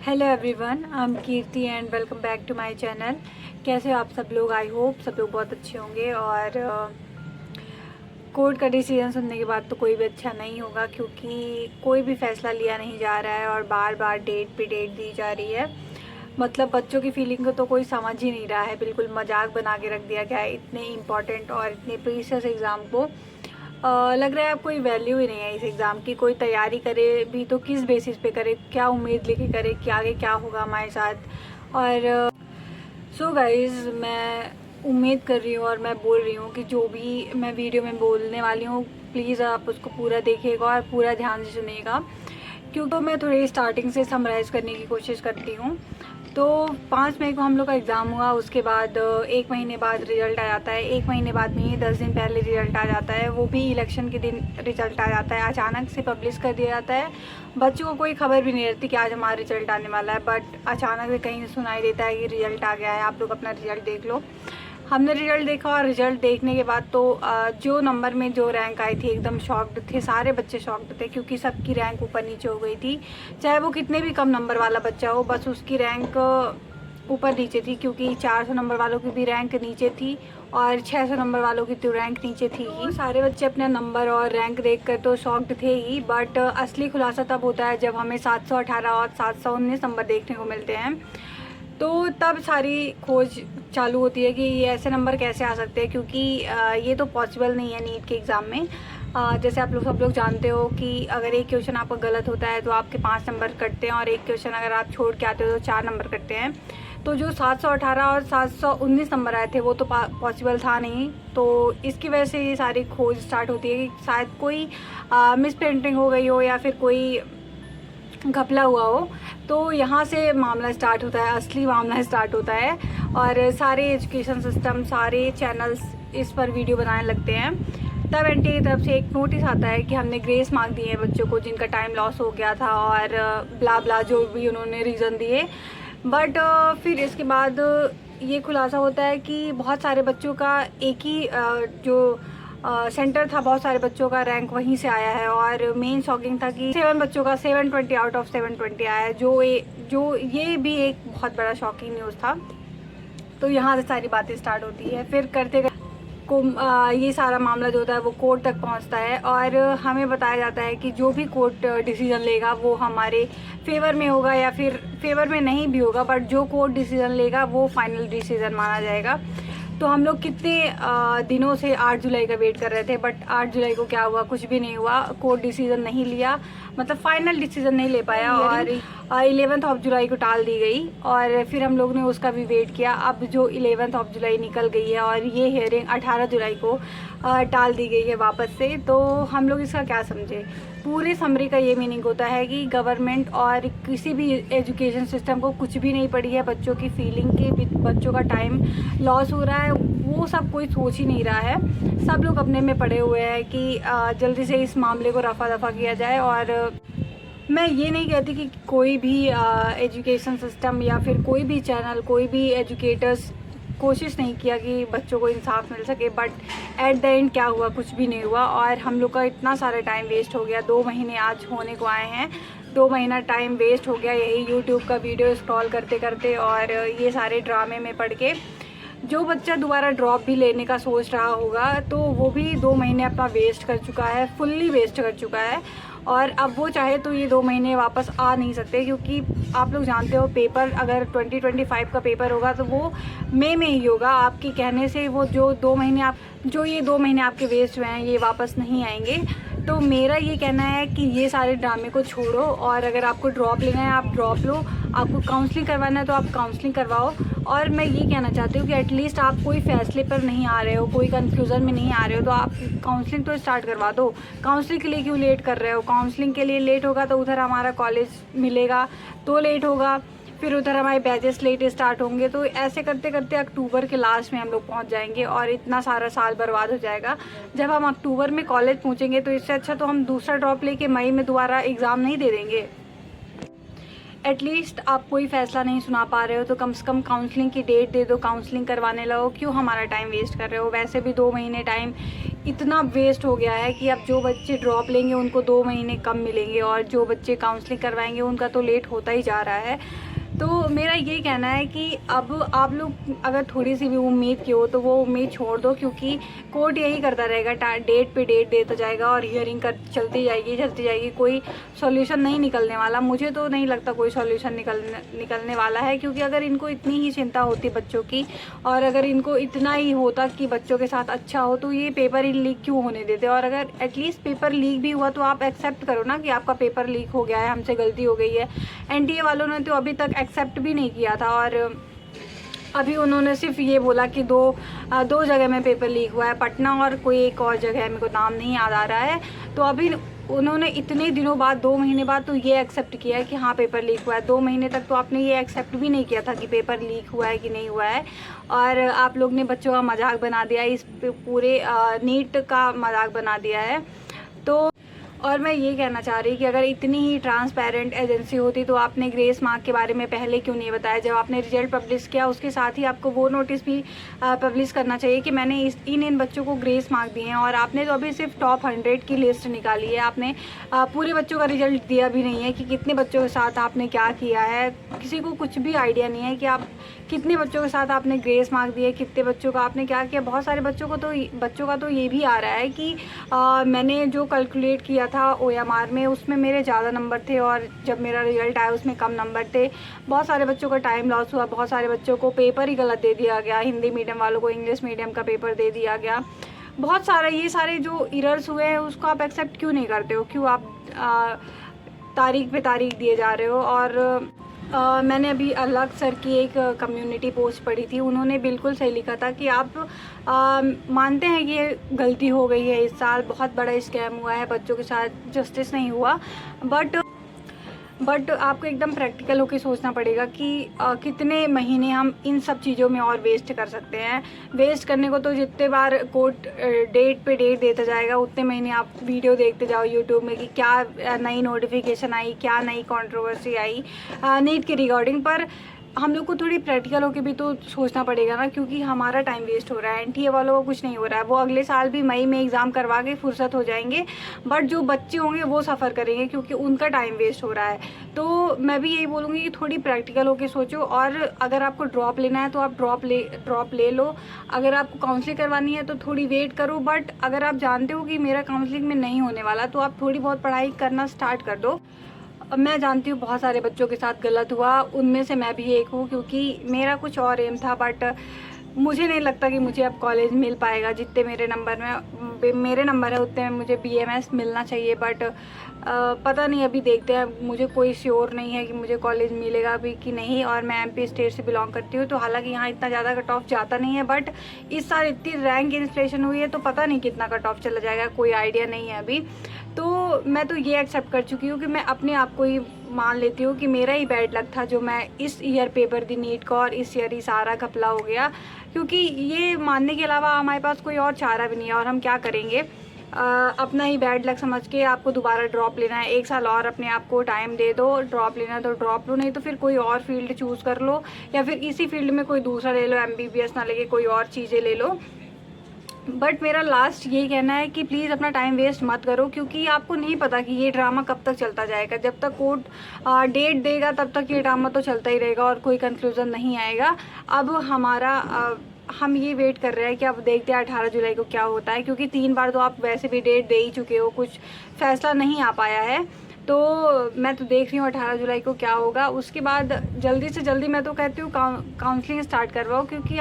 Hello everyone, I am Kirti and welcome back to my channel. कैसे हो आप सब लोग? आई होप सब लोग बहुत अच्छे होंगे। और कोर्ट का डिसीजन सुनने के बाद तो कोई भी अच्छा नहीं होगा, क्योंकि कोई भी फैसला लिया नहीं जा रहा है और बार बार डेट पे डेट दी जा रही है। मतलब बच्चों की फीलिंग को तो कोई समझ ही नहीं रहा है, बिल्कुल मजाक बना के रख दिया गया है इतने इम्पॉर्टेंट और इतने प्रीशियस एग्ज़ाम को। लग रहा है अब कोई वैल्यू ही नहीं है इस एग्ज़ाम की। कोई तैयारी करे भी तो किस बेसिस पे करे, क्या उम्मीद लेके करे कि आगे क्या होगा हमारे साथ। और सो गाइज़, मैं उम्मीद कर रही हूँ और मैं बोल रही हूँ कि जो भी मैं वीडियो में बोलने वाली हूँ प्लीज़ आप उसको पूरा देखिएगा और पूरा ध्यान से सुनिएगा, क्योंकि मैं थोड़ी स्टार्टिंग से समराइज़ करने की कोशिश करती हूँ। तो 5 मई को हम लोग का एग्ज़ाम हुआ, उसके बाद 1 महीने बाद रिज़ल्ट आ जाता है। 1 महीने बाद नहीं, 10 दिन पहले रिज़ल्ट आ जाता है, वो भी इलेक्शन के दिन रिज़ल्ट आ जाता है। अचानक से पब्लिश कर दिया जाता है, बच्चों को कोई खबर भी नहीं रहती कि आज हमारा रिज़ल्ट आने वाला है, बट अचानक से कहीं सुनाई देता है कि रिज़ल्ट आ गया है, आप लोग अपना रिज़ल्ट देख लो। हमने रिज़ल्ट देखा और रिज़ल्ट देखने के बाद तो जो नंबर में जो रैंक आई थी एकदम शॉक्ड थे, सारे बच्चे शॉक्ड थे, क्योंकि सबकी रैंक ऊपर नीचे हो गई थी। चाहे वो कितने भी कम नंबर वाला बच्चा हो, बस उसकी रैंक ऊपर नीचे थी, क्योंकि 400 नंबर वालों की भी रैंक नीचे थी और 600 नंबर वालों की तो रैंक नीचे थी ही। सारे बच्चे अपने नंबर और रैंक देखकर तो शॉक्ड थे ही, बट असली खुलासा तब होता है जब हमें 718 और 719 नंबर देखने को मिलते हैं। तो तब सारी खोज चालू होती है कि ये ऐसे नंबर कैसे आ सकते हैं, क्योंकि ये तो पॉसिबल नहीं है नीट के एग्ज़ाम में। जैसे आप लोग सब लोग जानते हो कि अगर एक क्वेश्चन आपका गलत होता है तो आपके 5 नंबर कटते हैं, और एक क्वेश्चन अगर आप छोड़ के आते हो तो 4 नंबर कटते हैं। तो जो 718 और 719 नंबर आए थे वो तो पॉसिबल था नहीं, तो इसकी वजह से ये सारी खोज स्टार्ट होती है कि शायद कोई मिस प्रिंटिंग हो गई हो या फिर कोई घपला हुआ हो। तो यहाँ से मामला स्टार्ट होता है, असली मामला स्टार्ट होता है, और सारे एजुकेशन सिस्टम, सारे चैनल्स इस पर वीडियो बनाने लगते हैं। तब एनटीए की तरफ से एक नोटिस आता है कि हमने ग्रेस मार्क दिए हैं बच्चों को जिनका टाइम लॉस हो गया था, और ब्ला ब्ला जो भी उन्होंने रीज़न दिए। बट फिर इसके बाद ये खुलासा होता है कि बहुत सारे बच्चों का एक ही जो सेंटर था, बहुत सारे बच्चों का रैंक वहीं से आया है। और मेन शॉकिंग था कि 7 बच्चों का 720 आउट ऑफ 720 आया है, जो ये भी एक बहुत बड़ा शॉकिंग न्यूज़ था। तो यहाँ से सारी बातें स्टार्ट होती है, फिर करते को ये सारा मामला जो होता है वो कोर्ट तक पहुंचता है, और हमें बताया जाता है कि जो भी कोर्ट डिसीजन लेगा वो हमारे फेवर में होगा या फिर फेवर में नहीं भी होगा, बट जो कोर्ट डिसीजन लेगा वो फाइनल डिसीजन माना जाएगा। तो हम लोग कितने दिनों से 8 जुलाई का वेट कर रहे थे, बट 8 जुलाई को क्या हुआ? कुछ भी नहीं हुआ। कोर्ट डिसीजन नहीं लिया, मतलब फाइनल डिसीजन नहीं ले पाया, और 11 जुलाई को टाल दी गई। और फिर हम लोग ने उसका भी वेट किया। अब जो 11 जुलाई निकल गई है और ये हियरिंग 18 जुलाई को टाल दी गई है वापस से। तो हम लोग इसका क्या समझे? पूरे समरी का ये मीनिंग होता है कि गवर्नमेंट और किसी भी एजुकेशन सिस्टम को कुछ भी नहीं पड़ी है बच्चों की फीलिंग की, बच्चों का टाइम लॉस हो रहा है, वो सब कोई सोच ही नहीं रहा है। सब लोग अपने में पड़े हुए हैं कि जल्दी से इस मामले को रफा दफा किया जाए। और मैं ये नहीं कहती कि कोई भी एजुकेशन सिस्टम या फिर कोई भी चैनल, कोई भी एजुकेटर्स कोशिश नहीं किया कि बच्चों को इंसाफ मिल सके, बट एट द एंड क्या हुआ? कुछ भी नहीं हुआ। और हम लोग का इतना सारा टाइम वेस्ट हो गया। 2 महीने आज होने को आए हैं, 2 महीना टाइम वेस्ट हो गया यही यूट्यूब का वीडियो स्क्रॉल करते करते और ये सारे ड्रामे में पढ़ के। जो बच्चा दोबारा ड्रॉप भी लेने का सोच रहा होगा तो वो भी 2 महीने अपना वेस्ट कर चुका है, फुल्ली वेस्ट कर चुका है। और अब वो चाहे तो ये 2 महीने वापस आ नहीं सकते, क्योंकि आप लोग जानते हो पेपर अगर 2025 का पेपर होगा तो वो मई में ही होगा। आपके कहने से वो जो 2 महीने आपके वेस्ट हुए हैं ये वापस नहीं आएंगे। तो मेरा ये कहना है कि ये सारे ड्रामे को छोड़ो, और अगर आपको ड्रॉप लेना है आप ड्रॉप लो, आपको काउंसलिंग करवाना है तो आप काउंसलिंग करवाओ। और मैं ये कहना चाहती हूँ कि एटलीस्ट आप कोई फैसले पर नहीं आ रहे हो, कोई कंफ्यूजन में नहीं आ रहे हो, तो आप काउंसलिंग तो स्टार्ट करवा दो। काउंसलिंग के लिए क्यों लेट कर रहे हो? काउंसलिंग के लिए लेट होगा तो उधर हमारा कॉलेज मिलेगा तो लेट होगा, फिर उधर हमारे बैचेस लेट स्टार्ट होंगे, तो ऐसे करते करते अक्टूबर के लास्ट में हम लोग पहुंच जाएंगे और इतना सारा साल बर्बाद हो जाएगा। जब हम अक्टूबर में कॉलेज पहुंचेंगे तो इससे अच्छा तो हम दूसरा ड्रॉप लेके मई में दोबारा एग्ज़ाम नहीं दे देंगे। एटलीस्ट आप कोई फ़ैसला नहीं सुना पा रहे हो तो कम से कम काउंसलिंग की डेट दे दो, काउंसलिंग करवाने लगो। क्यों हमारा टाइम वेस्ट कर रहे हो? वैसे भी 2 महीने टाइम इतना वेस्ट हो गया है कि अब जो बच्चे ड्रॉप लेंगे उनको 2 महीने कम मिलेंगे और जो बच्चे काउंसलिंग करवाएंगे उनका तो लेट होता ही जा रहा है। तो मेरा ये कहना है कि अब आप लोग अगर थोड़ी सी भी उम्मीद की हो तो वो उम्मीद छोड़ दो, क्योंकि कोर्ट यही करता रहेगा, डेट पे डेट देता जाएगा और हियरिंग कर चलती जाएगी, कोई सॉल्यूशन नहीं निकलने वाला। मुझे तो नहीं लगता कोई सॉल्यूशन निकलने वाला है, क्योंकि अगर इनको इतनी ही चिंता होती बच्चों की और अगर इनको इतना ही होता कि बच्चों के साथ अच्छा हो तो ये पेपर ही लीक क्यों होने देते। और अगर एटलीस्ट पेपर लीक भी हुआ तो आप एक्सेप्ट करो ना कि आपका पेपर लीक हो गया है, हमसे गलती हो गई है। एनटीए वालों ने तो अभी तक एक्सेप्ट भी नहीं किया था और अभी उन्होंने सिर्फ ये बोला कि दो जगह में पेपर लीक हुआ है, पटना और कोई एक और जगह है, मेरे को नाम नहीं याद आ रहा है। तो अभी उन्होंने इतने दिनों बाद 2 महीने बाद तो ये एक्सेप्ट किया है कि हाँ पेपर लीक हुआ है। 2 महीने तक तो आपने ये एक्सेप्ट भी नहीं किया था कि पेपर लीक हुआ है कि नहीं हुआ है, और आप लोग ने बच्चों का मजाक बना दिया, इस पूरे नीट का मजाक बना दिया है। तो और मैं ये कहना चाह रही कि अगर इतनी ही ट्रांसपेरेंट एजेंसी होती तो आपने ग्रेस मार्क के बारे में पहले क्यों नहीं बताया। जब आपने रिजल्ट पब्लिश किया उसके साथ ही आपको वो नोटिस भी पब्लिश करना चाहिए कि मैंने इन बच्चों को ग्रेस मार्क दिए हैं। और आपने तो अभी सिर्फ टॉप 100 की लिस्ट निकाली है, आपने पूरे बच्चों का रिजल्ट दिया भी नहीं है कि कितने बच्चों के साथ आपने क्या किया है। किसी को कुछ भी आइडिया नहीं है कि आप कितने बच्चों के साथ आपने ग्रेस मार्क दिए, कितने बच्चों का आपने क्या किया। बहुत सारे बच्चों का तो ये भी आ रहा है कि मैंने जो कैलकुलेट किया था OMR में उसमें मेरे ज़्यादा नंबर थे और जब मेरा रिजल्ट आया उसमें कम नंबर थे। बहुत सारे बच्चों का टाइम लॉस हुआ, बहुत सारे बच्चों को पेपर ही गलत दे दिया गया, हिंदी मीडियम वालों को इंग्लिश मीडियम का पेपर दे दिया गया। बहुत सारा ये सारे जो इरर्स हुए हैं उसको आप एक्सेप्ट क्यों नहीं करते हो, क्यों आप तारीख पे तारीख दिए जा रहे हो। और मैंने अभी अलग सर की एक कम्युनिटी पोस्ट पढ़ी थी, उन्होंने बिल्कुल सही लिखा था कि आप मानते हैं कि ये गलती हो गई है, इस साल बहुत बड़ा स्कैम हुआ है, बच्चों के साथ जस्टिस नहीं हुआ, बट आपको एकदम प्रैक्टिकल होकर सोचना पड़ेगा कि कितने महीने हम इन सब चीज़ों में और वेस्ट कर सकते हैं। वेस्ट करने को तो जितने बार कोर्ट डेट पे डेट देता जाएगा उतने महीने आप वीडियो देखते जाओ यूट्यूब में कि क्या नई नोटिफिकेशन आई, क्या नई कंट्रोवर्सी आई नीट के रिगार्डिंग। पर हम लोग को थोड़ी प्रैक्टिकल होकर भी तो सोचना पड़ेगा ना, क्योंकि हमारा टाइम वेस्ट हो रहा है। एनटीए वालों को कुछ नहीं हो रहा है, वो अगले साल भी मई में एग्ज़ाम करवा के फुर्सत हो जाएंगे, बट जो बच्चे होंगे वो सफ़र करेंगे क्योंकि उनका टाइम वेस्ट हो रहा है। तो मैं भी यही बोलूँगी कि थोड़ी प्रैक्टिकल होकर सोचो, और अगर आपको ड्रॉप लेना है तो आप ड्रॉप ले लो। अगर आपको काउंसलिंग करवानी है तो थोड़ी वेट करो, बट अगर आप जानते हो कि मेरा काउंसलिंग में नहीं होने वाला तो आप थोड़ी बहुत पढ़ाई करना स्टार्ट कर दो। मैं जानती हूँ बहुत सारे बच्चों के साथ गलत हुआ, उनमें से मैं भी एक हूँ, क्योंकि मेरा कुछ और एम था, बट मुझे नहीं लगता कि मुझे अब कॉलेज मिल पाएगा। जितने मेरे नंबर है उतने में मुझे BMS मिलना चाहिए, बट पता नहीं, अभी देखते हैं। मुझे कोई श्योर नहीं है कि मुझे कॉलेज मिलेगा भी कि नहीं। और मैं MP स्टेट से बिलोंग करती हूँ, तो हालांकि यहाँ इतना ज़्यादा कट ऑफ जाता नहीं है, बट इस साल इतनी रैंक इन्फ्लेशन हुई है तो पता नहीं कितना कट ऑफ चला जाएगा, कोई आइडिया नहीं है अभी। तो मैं तो ये एक्सेप्ट कर चुकी हूँ कि मैं अपने आप को ही मान लेती हूँ कि मेरा ही बैड लक था जो मैं इस ईयर पेपर दी नीट का और इस ईयर ही सारा घपला हो गया, क्योंकि ये मानने के अलावा हमारे पास कोई और चारा भी नहीं है। और हम क्या करेंगे, अपना ही बैड लक समझ के आपको दोबारा ड्रॉप लेना है, 1 साल और अपने आप को टाइम दे दो। ड्रॉप लेना है तो ड्रॉप लो, नहीं तो फिर कोई और फील्ड चूज़ कर लो, या फिर इसी फील्ड में कोई दूसरा ले लो, MBBS ना लेके कोई और चीज़ें ले लो। बट मेरा लास्ट यही कहना है कि प्लीज़ अपना टाइम वेस्ट मत करो, क्योंकि आपको नहीं पता कि ये ड्रामा कब तक चलता जाएगा। जब तक कोर्ट डेट देगा तब तक ये ड्रामा तो चलता ही रहेगा और कोई कंक्लूज़न नहीं आएगा। अब हम ये वेट कर रहे हैं कि अब देखते हैं 18 जुलाई को क्या होता है, क्योंकि 3 बार तो आप वैसे भी डेट दे ही चुके हो, कुछ फैसला नहीं आ पाया है। तो मैं तो देख रही हूँ 18 जुलाई को क्या होगा। उसके बाद जल्दी से जल्दी मैं तो कहती हूँ काउंसलिंग स्टार्ट करवाओ, क्योंकि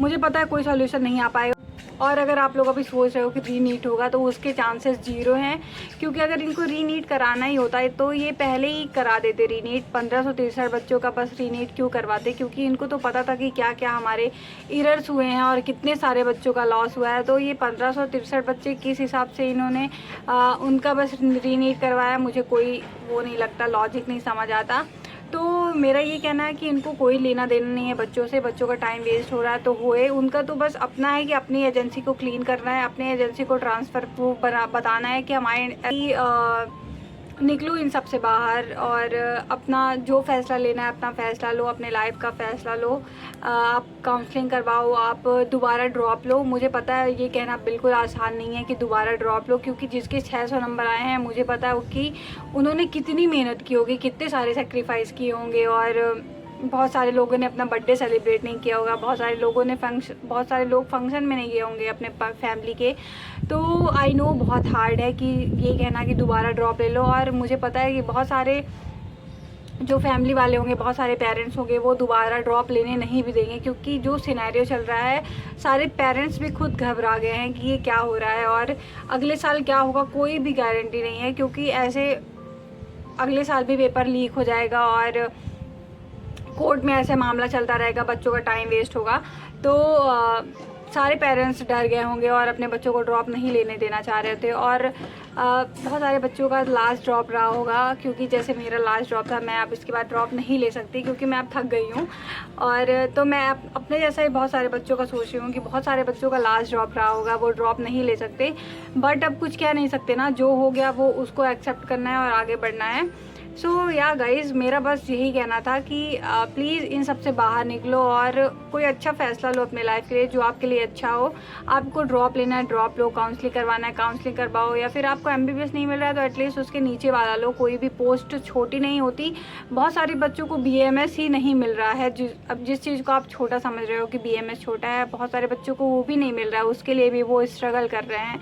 मुझे पता है कोई सॉल्यूशन नहीं आ पाएगा। और अगर आप लोग अभी सोच रहे हो कि रीनीट होगा तो उसके चांसेस 0 हैं, क्योंकि अगर इनको रीनीट कराना ही होता है तो ये पहले ही करा देते रीनीट। 1563 बच्चों का बस रीनीट क्यों करवाते, क्योंकि इनको तो पता था कि क्या क्या हमारे इरर्स हुए हैं और कितने सारे बच्चों का लॉस हुआ है। तो ये 1563 बच्चे किस हिसाब से इन्होंने उनका बस रीनीट करवाया, मुझे कोई वो नहीं लगता, लॉजिक नहीं समझ आता। तो मेरा ये कहना है कि इनको कोई लेना देना नहीं है बच्चों से, बच्चों का टाइम वेस्ट हो रहा है तो होए, उनका तो बस अपना है कि अपनी एजेंसी को क्लीन करना है, अपनी एजेंसी को ट्रांसफ़र प्रूफ बताना है कि हमारी निकलो इन सब से बाहर और अपना जो फ़ैसला लेना है अपना फ़ैसला लो, अपने लाइफ का फ़ैसला लो। आप काउंसलिंग करवाओ, आप दोबारा ड्रॉप लो। मुझे पता है ये कहना बिल्कुल आसान नहीं है कि दोबारा ड्रॉप लो, क्योंकि जिसके 600 नंबर आए हैं मुझे पता है कि उन्होंने कितनी मेहनत की होगी, कितने सारे सेक्रीफाइस किए होंगे और बहुत सारे लोगों ने अपना बर्थडे सेलिब्रेट नहीं किया होगा, बहुत सारे लोग फंक्शन में नहीं गए होंगे अपने फैमिली के। तो आई नो बहुत हार्ड है कि ये कहना कि दोबारा ड्रॉप ले लो। और मुझे पता है कि बहुत सारे जो फैमिली वाले होंगे, बहुत सारे पेरेंट्स होंगे, वो दोबारा ड्रॉप लेने नहीं भी देंगे, क्योंकि जो सिनेरियो चल रहा है सारे पेरेंट्स भी खुद घबरा गए हैं कि ये क्या हो रहा है और अगले साल क्या होगा कोई भी गारंटी नहीं है, क्योंकि ऐसे अगले साल भी पेपर लीक हो जाएगा और कोर्ट में ऐसे मामला चलता रहेगा, बच्चों का टाइम वेस्ट होगा। तो सारे पेरेंट्स डर गए होंगे और अपने बच्चों को ड्रॉप नहीं लेने देना चाह रहे थे। और बहुत सारे बच्चों का लास्ट ड्रॉप रहा होगा, क्योंकि जैसे मेरा लास्ट ड्रॉप था, मैं अब इसके बाद ड्रॉप नहीं ले सकती क्योंकि मैं अब थक गई हूँ। और तो मैं अपने जैसा ही बहुत सारे बच्चों का सोच रही हूँ कि बहुत सारे बच्चों का लास्ट ड्रॉप रहा होगा, वो ड्रॉप नहीं ले सकते। बट अब कुछ कह नहीं सकते ना, जो हो गया वो उसको एक्सेप्ट करना है और आगे बढ़ना है। सो या गाइज़, मेरा बस यही कहना था कि प्लीज़ इन सब से बाहर निकलो और कोई अच्छा फ़ैसला लो अपने लाइफ के लिए, जो आपके लिए अच्छा हो। आपको ड्रॉप लेना है ड्रॉप लो, काउंसलिंग करवाना है काउंसलिंग करवाओ, या फिर आपको MBBS नहीं मिल रहा है तो एटलीस्ट उसके नीचे वाला लो। कोई भी पोस्ट छोटी नहीं होती। बहुत सारे बच्चों को BAMS ही नहीं मिल रहा है। अब जिस चीज़ को आप छोटा समझ रहे हो कि BAMS छोटा है, बहुत सारे बच्चों को वो भी नहीं मिल रहा है, उसके लिए भी वो स्ट्रगल कर रहे हैं।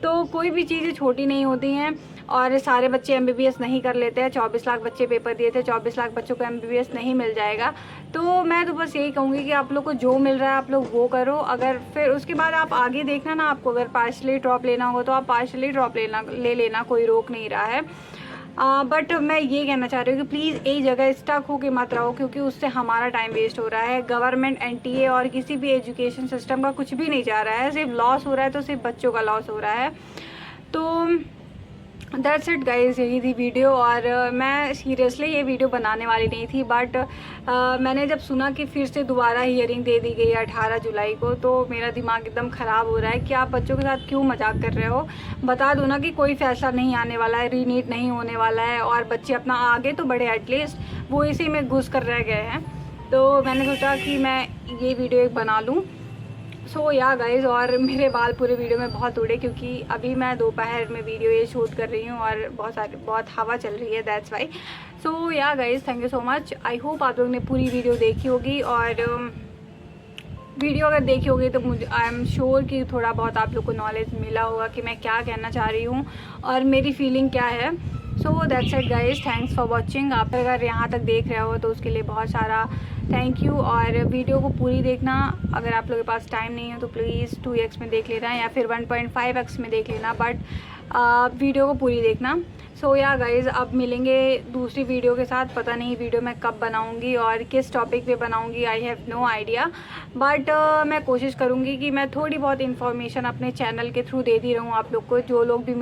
तो कोई भी चीज़ें छोटी नहीं होती हैं और सारे बच्चे MBBS नहीं कर लेते हैं। 24 लाख बच्चे पेपर दिए थे, 24 लाख बच्चों को MBBS नहीं मिल जाएगा। तो मैं तो बस यही कहूँगी कि आप लोग को जो मिल रहा है आप लोग वो करो। अगर फिर उसके बाद आप आगे देखना ना, आपको अगर पार्शली ड्रॉप लेना हो तो आप पार्शली ड्रॉप ले लेना, कोई रोक नहीं रहा है। बट मैं ये कहना चाह रही हूँ कि प्लीज़ एक जगह स्टक होकर मत रहो, क्योंकि उससे हमारा टाइम वेस्ट हो रहा है। गवर्नमेंट NTA और किसी भी एजुकेशन सिस्टम का कुछ भी नहीं जा रहा है, सिर्फ लॉस हो रहा है, तो सिर्फ बच्चों का लॉस हो रहा है। तो दैट्स इट गाइज़, यही थी वीडियो। और मैं सीरियसली ये वीडियो बनाने वाली नहीं थी, बट मैंने जब सुना कि फिर से दोबारा हियरिंग दे दी गई है 18 जुलाई को, तो मेरा दिमाग एकदम ख़राब हो रहा है कि आप बच्चों के साथ क्यों मजाक कर रहे हो। बता दो ना कि कोई फ़ैसला नहीं आने वाला है, रीनीट नहीं होने वाला है और बच्चे अपना आगे तो बढ़े, एटलीस्ट वो इसी में घुस कर रह गए हैं। तो मैंने सोचा कि मैं ये वीडियो एक बना लूँ। सो या गाइज़, और मेरे बाल पूरे वीडियो में बहुत उड़े, क्योंकि अभी मैं दोपहर में वीडियो ये शूट कर रही हूँ और बहुत हवा चल रही है, that's why. So yeah guys, thank you so much. I hope आप लोगों ने पूरी वीडियो देखी होगी, और वीडियो अगर देखी होगी तो मुझे आई एम श्योर कि थोड़ा बहुत आप लोग को नॉलेज मिला होगा कि मैं क्या कहना चाह रही हूँ और मेरी फीलिंग क्या है। So that's it guys, thanks for watching. आप अगर यहाँ तक देख रहे हो तो उसके लिए बहुत सारा थैंक यू। और वीडियो को पूरी देखना, अगर आप लोगों के पास टाइम नहीं है तो प्लीज़ 2x में देख लेना या फिर 1.5x में देख लेना, बट वीडियो को पूरी देखना। सो या गाइज़, अब मिलेंगे दूसरी वीडियो के साथ। पता नहीं वीडियो मैं कब बनाऊंगी और किस टॉपिक पे बनाऊंगी, I have no idea, but मैं कोशिश करूंगी कि मैं थोड़ी बहुत इन्फॉर्मेशन अपने चैनल के थ्रू दे दी रहूँ आप लोग को, जो लोग भी